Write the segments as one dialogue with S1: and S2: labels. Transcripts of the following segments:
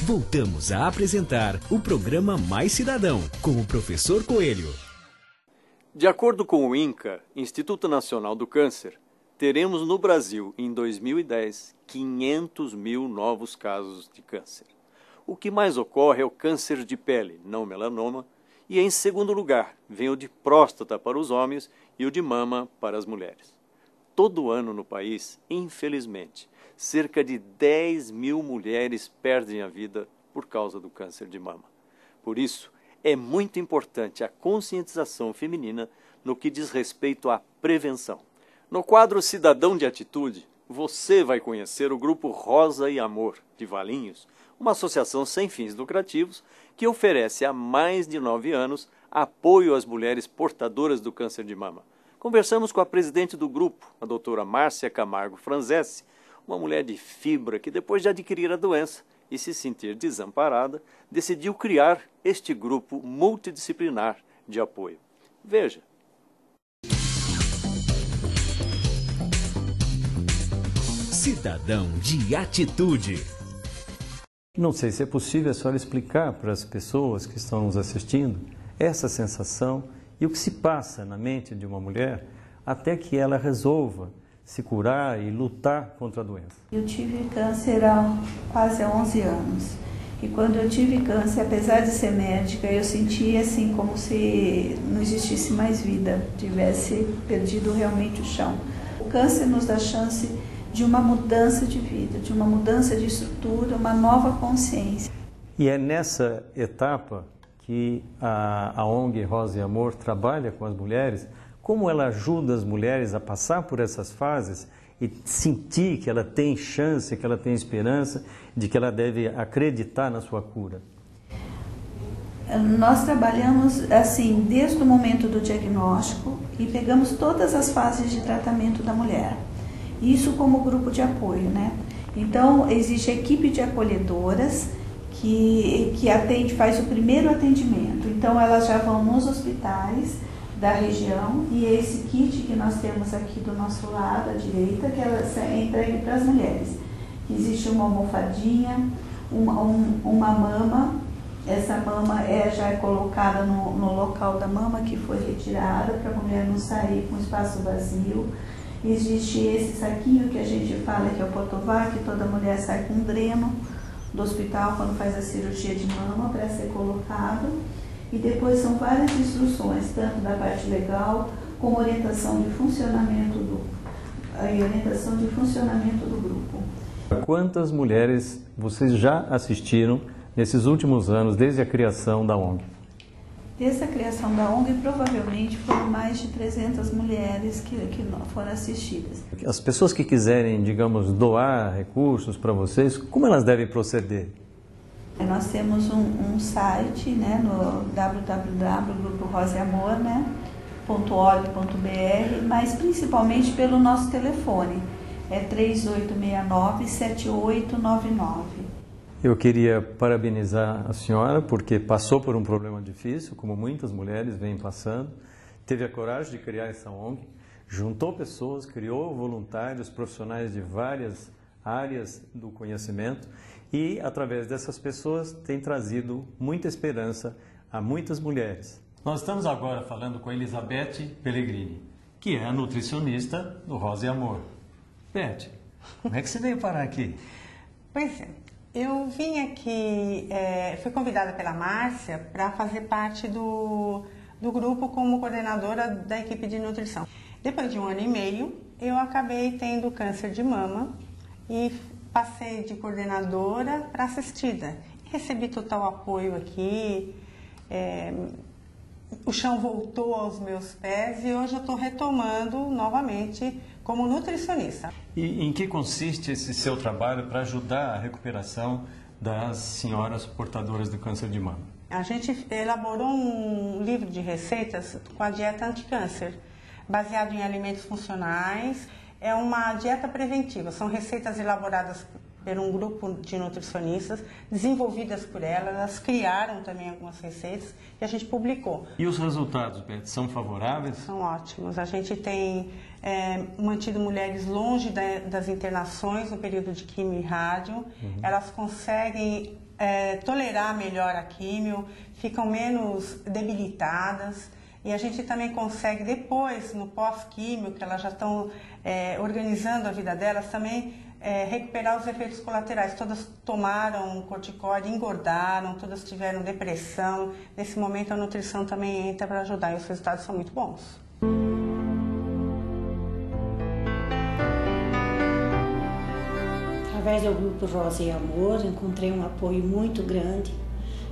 S1: Voltamos a apresentar o programa Mais Cidadão, com o professor Coelho.
S2: De acordo com o INCA, Instituto Nacional do Câncer, teremos no Brasil, em 2010, 500 mil novos casos de câncer. O que mais ocorre é o câncer de pele, não melanoma, e em segundo lugar vem o de próstata para os homens e o de mama para as mulheres. Todo ano no país, infelizmente, cerca de 10 mil mulheres perdem a vida por causa do câncer de mama. Por isso, é muito importante a conscientização feminina no que diz respeito à prevenção. No quadro Cidadão de Atitude, você vai conhecer o grupo Rosa e Amor, de Valinhos, uma associação sem fins lucrativos que oferece há mais de 9 anos apoio às mulheres portadoras do câncer de mama. Conversamos com a presidente do grupo, a doutora Márcia Camargo Franzesi, uma mulher de fibra que, depois de adquirir a doença e se sentir desamparada, decidiu criar este grupo multidisciplinar de apoio. Veja.
S1: Cidadão de Atitude.
S3: Não sei se é possível a senhora explicar para as pessoas que estão nos assistindo essa sensação e o que se passa na mente de uma mulher até que ela resolva se curar e lutar contra a doença.
S4: Eu tive câncer há quase 11 anos. E quando eu tive câncer, apesar de ser médica, eu sentia assim como se não existisse mais vida, tivesse perdido realmente o chão. O câncer nos dá chance de uma mudança de vida, de uma mudança de estrutura, uma nova consciência.
S3: E é nessa etapa que a ONG Rosa e Amor trabalha com as mulheres. Como ela ajuda as mulheres a passar por essas fases e sentir que ela tem chance, que ela tem esperança, de que ela deve acreditar na sua cura?
S4: Nós trabalhamos assim desde o momento do diagnóstico e pegamos todas as fases de tratamento da mulher. Isso como grupo de apoio, né? Então, existe a equipe de acolhedoras que atende, faz o primeiro atendimento. Então, elas já vão nos hospitais da região e é esse kit que nós temos aqui do nosso lado, à direita, que ela é entregue para as mulheres. Existe uma almofadinha, uma mama, essa mama já é colocada no local da mama que foi retirada para a mulher não sair com espaço vazio. Existe esse saquinho que a gente fala que é o potovar, que toda mulher sai com um dreno do hospital quando faz a cirurgia de mama para ser colocado. E depois são várias instruções, tanto da parte legal, como orientação de funcionamento do grupo.
S3: Quantas mulheres vocês já assistiram nesses últimos anos, desde a criação da ONG?
S4: Desde a criação da ONG, provavelmente foram mais de 300 mulheres que foram assistidas.
S3: As pessoas que quiserem, digamos, doar recursos para vocês, como elas devem proceder?
S4: Nós temos um site, né, no www.gruporosiamor.org.br, mas principalmente pelo nosso telefone, é 3869-7899.
S3: Eu queria parabenizar a senhora porque passou por um problema difícil, como muitas mulheres vêm passando, teve a coragem de criar essa ONG, juntou pessoas, criou voluntários, profissionais de várias áreas do conhecimento e, através dessas pessoas, tem trazido muita esperança a muitas mulheres. Nós estamos agora falando com a Elizabeth Pellegrini, que é a nutricionista do Rosa e Amor. Beth, como é que você veio parar aqui?
S5: Pois é, eu vim aqui, fui convidada pela Márcia para fazer parte do grupo como coordenadora da equipe de nutrição. Depois de 1 ano e meio, eu acabei tendo câncer de mama e passei de coordenadora para assistida. Recebi total apoio aqui, o chão voltou aos meus pés e hoje eu estou retomando novamente como nutricionista.
S3: E em que consiste esse seu trabalho para ajudar a recuperação das senhoras portadoras do câncer de mama?
S5: A gente elaborou um livro de receitas com a dieta anticâncer, baseado em alimentos funcionais. É uma dieta preventiva, são receitas elaboradas por um grupo de nutricionistas, desenvolvidas por elas. Elas criaram também algumas receitas que a gente publicou.
S3: E os resultados, Beth, são favoráveis?
S5: São ótimos. A gente tem mantido mulheres longe das internações no período de quimio e rádio. Elas conseguem tolerar melhor a quimio, ficam menos debilitadas. E a gente também consegue, depois, no pós-químio, que elas já estão organizando a vida delas, também recuperar os efeitos colaterais. Todas tomaram corticóide, engordaram, todas tiveram depressão. Nesse momento, a nutrição também entra para ajudar e os resultados são muito bons.
S6: Através do grupo Rosa e Amor, encontrei um apoio muito grande.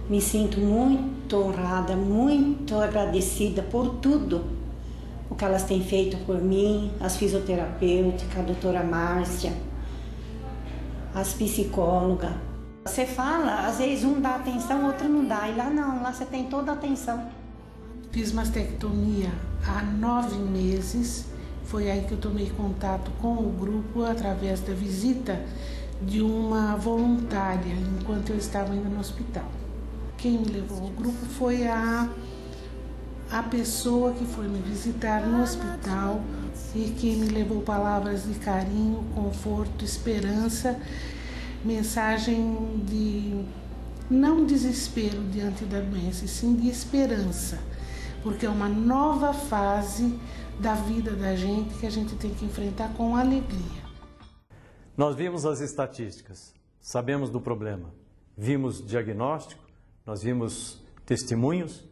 S6: Me sinto muito honrada, muito agradecida por tudo o que elas têm feito por mim, as fisioterapeutas, a doutora Márcia, as psicólogas. Você fala, às vezes um dá atenção, outro não dá, e lá não, lá você tem toda a atenção.
S7: Fiz mastectomia há 9 meses, foi aí que eu tomei contato com o grupo através da visita de uma voluntária, enquanto eu estava ainda no hospital. Quem me levou ao grupo foi a pessoa que foi me visitar no hospital e que me levou palavras de carinho, conforto, esperança, mensagem de não desespero diante da doença, e sim de esperança, porque é uma nova fase da vida da gente que a gente tem que enfrentar com alegria.
S3: Nós vimos as estatísticas, sabemos do problema, vimos diagnóstico, nós vimos testemunhos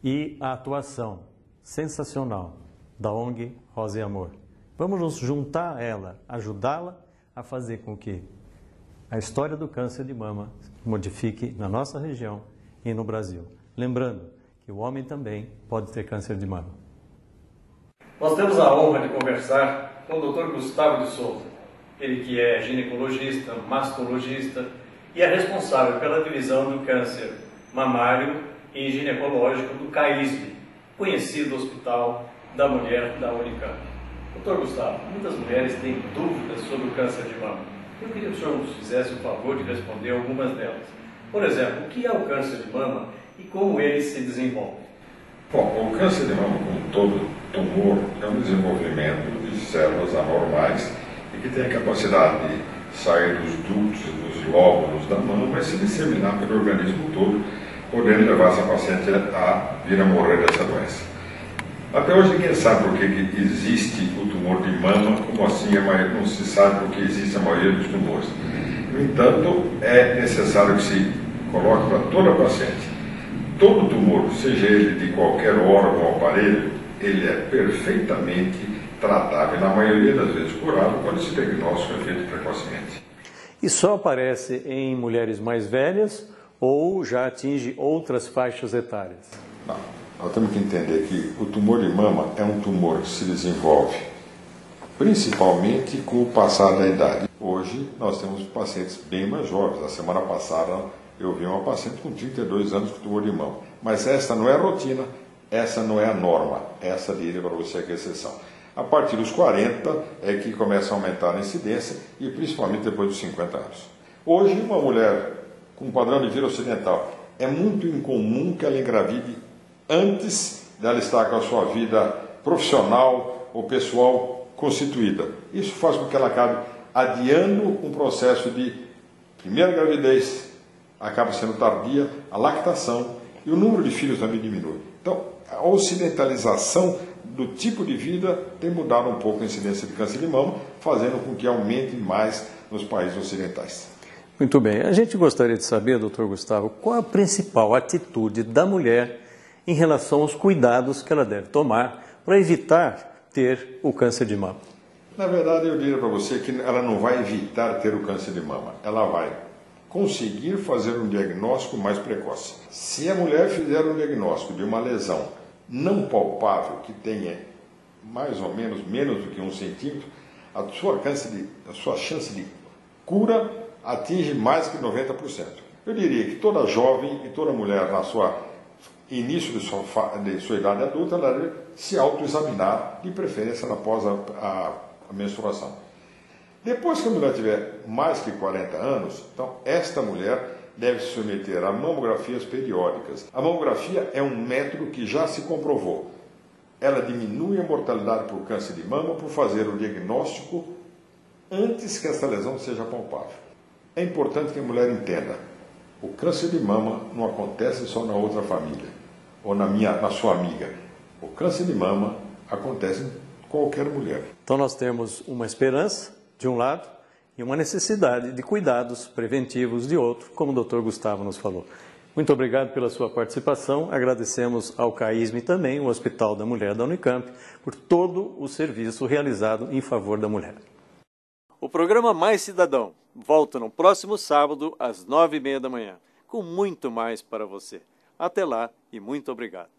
S3: e a atuação sensacional da ONG Rosa e Amor. Vamos nos juntar a ela, ajudá-la a fazer com que a história do câncer de mama modifique na nossa região e no Brasil. Lembrando que o homem também pode ter câncer de mama.
S8: Nós temos a honra de conversar com o Dr. Gustavo de Souza, ele que é ginecologista, mastologista e é responsável pela divisão do câncer mamário e ginecológico do CAISB, conhecido Hospital da Mulher da Unicamp. Dr. Gustavo, muitas mulheres têm dúvidas sobre o câncer de mama. Eu queria que o senhor nos fizesse o favor de responder algumas delas. Por exemplo, o que é o câncer de mama e como ele se desenvolve?
S9: Bom, o câncer de mama, como todo tumor, é um desenvolvimento de células anormais e que tem a capacidade de sair dos dutos e dos lóbulos da mama e se disseminar pelo organismo todo, podendo levar essa paciente a vir a morrer dessa doença. Até hoje ninguém sabe por que existe o tumor de mama, como assim não se sabe por que existe a maioria dos tumores. No entanto, é necessário que se coloque para toda paciente. Todo tumor, seja ele de qualquer órgão ou aparelho, ele é perfeitamente tratável, na maioria das vezes curável, quando esse diagnóstico é feito precocemente.
S3: E só aparece em mulheres mais velhas ou já atinge outras faixas etárias?
S9: Não, nós temos que entender que o tumor de mama é um tumor que se desenvolve principalmente com o passar da idade. Hoje nós temos pacientes bem mais jovens. Na semana passada eu vi uma paciente com 32 anos com tumor de mama. Mas essa não é a rotina, essa não é a norma, essa diria para você que é a exceção. A partir dos 40 é que começa a aumentar a incidência e principalmente depois dos 50 anos. Hoje, uma mulher com um padrão de vida ocidental, é muito incomum que ela engravide antes dela estar com a sua vida profissional ou pessoal constituída. Isso faz com que ela acabe adiando um processo de primeira gravidez, acaba sendo tardia, a lactação e o número de filhos também diminui. Então, a ocidentalização do tipo de vida tem mudado um pouco a incidência de câncer de mama, fazendo com que aumente mais nos países ocidentais.
S3: Muito bem. A gente gostaria de saber, doutor Gustavo, qual a principal atitude da mulher em relação aos cuidados que ela deve tomar para evitar ter o câncer de mama?
S9: Na verdade, eu diria para você que ela não vai evitar ter o câncer de mama, ela vai conseguir fazer um diagnóstico mais precoce. Se a mulher fizer um diagnóstico de uma lesão não palpável, que tenha mais ou menos do que 1 centímetro, a sua chance de cura atinge mais que 90%. Eu diria que toda jovem e toda mulher, na sua início de sua idade adulta, ela deve se autoexaminar, de preferência após a menstruação. Depois que a mulher tiver mais que 40 anos, então esta mulher deve se submeter a mamografias periódicas. A mamografia é um método que já se comprovou. Ela diminui a mortalidade por câncer de mama por fazer o diagnóstico antes que essa lesão seja palpável. É importante que a mulher entenda, o câncer de mama não acontece só na outra família, ou na sua amiga. O câncer de mama acontece em qualquer mulher.
S3: Então nós temos uma esperança, de um lado, e uma necessidade de cuidados preventivos de outro, como o Dr. Gustavo nos falou. Muito obrigado pela sua participação. Agradecemos ao CAISM e também o Hospital da Mulher da Unicamp por todo o serviço realizado em favor da mulher.
S2: O programa Mais Cidadão volta no próximo sábado às 9h30 da manhã, com muito mais para você. Até lá e muito obrigado.